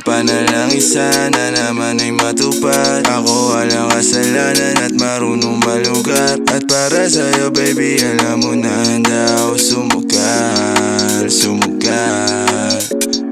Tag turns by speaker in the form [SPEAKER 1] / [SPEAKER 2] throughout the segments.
[SPEAKER 1] panalangin sana naman ay matupad. Ako walang kasalanan at marunong malugat. At para sa'yo baby alam mo na handa ako sumugal, sumugal.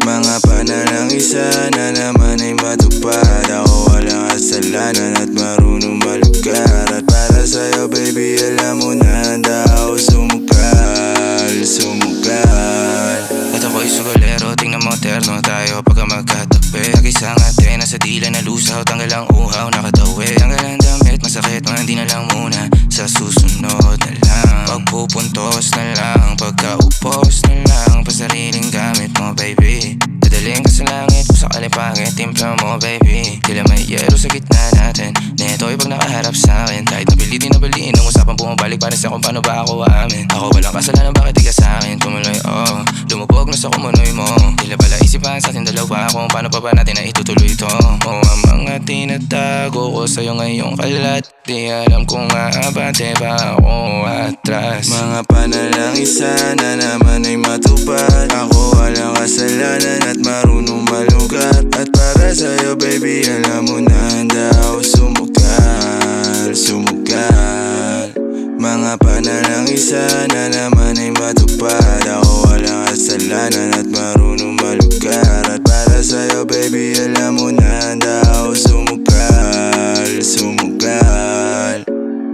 [SPEAKER 1] Mga panalangin sana naman ay matupad. Ako walang kasalanan at marunong malugat. At para sa'yo baby alam mo na handa ako sumugal, sumugal.
[SPEAKER 2] At ako'y sugalero, tingnan mo terno tayo pagka magkatabi. Nag-isang antena sa dila na lusaw, tanggal ang uhaw, nakatawi. Tanggal ang damit, masakit, hindi na lang muna. Sa susunod na lang, pagpupuntos na lang, pagkaupos na lang, pasariling gamit mo baby. Dadaling ka sa langit, kung sakali pangit, timpla mo baby. Tila may yero sa gitna natin, neto'y pag nakaharap sa'kin. Kahit napilitin na baliin, ang usapang bumabalik para sa kung paano ba ako aamin. Ako walang kasalanan, bakit di ka sa'kin tumuloy, oh. Lumubog na sa kumunoy mo, tila pala isipan sa ating dalawa kung paano pa ba natin na itutuloy ito. Oh, ang mga tinatago ko sa'yo ngayong kalat, di alam kung aabante ba ako atras.
[SPEAKER 1] Mga panalangin sana naman ay matupad. Ako walang kasalanan at marunong malugat. At para sa'yo baby alam mo na handa ako sumugal, sumugal. Mga panalangin sana naman ay matupad. Ako walang kasalanan at marunong malugat. At para sa'yo baby alam mo na handa ako sumugal, sumugal.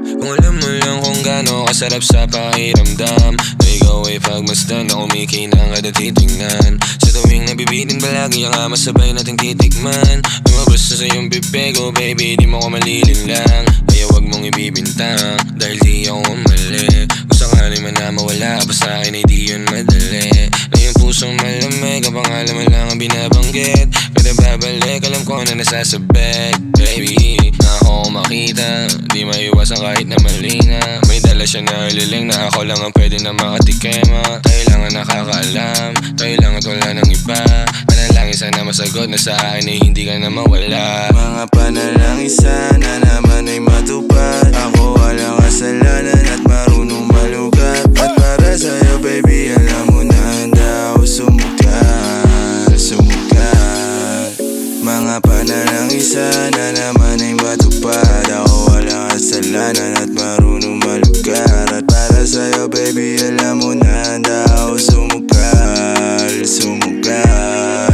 [SPEAKER 2] Kung alam mo lang kung gaano kasarap sa pakiramdam na ikaw ay pagmasdan na kumikinang at titignan. Sa tuwing nabibitin palagi ang masabay nating titikman. Lumabas na sa iyong bibig, oh baby di mo ko malilinlang. Kaya wag mong ibibintang dahil di ako mali. Kung sakali man na mawala pa sa akin ay di yun madali. Na yung pusong malamig, ang pangalan mo lang ang binabanggit. Kada babalik alam ko na nasasabit baby. Na ako makita, di maiwasan kahit na mali na. May dala siya na liling na ako lang ang pwede na makatikema. Tayo lang ang nakakaalam, tayo lang at wala ng iba. Panalangin sana masagot na sa akin ay hindi ka na mawala.
[SPEAKER 1] Mga panalangin sana naman ay matupad. Ako walang kasalanan at marunong malugat. At para sa'yo baby alam mo na handa ako sumugal, sumugal. Mga panalangin sana naman ay matupad. Ako walang kasalanan at marunong malugat. At para sa'yo baby alam mo na handa ako sumugal, sumugal.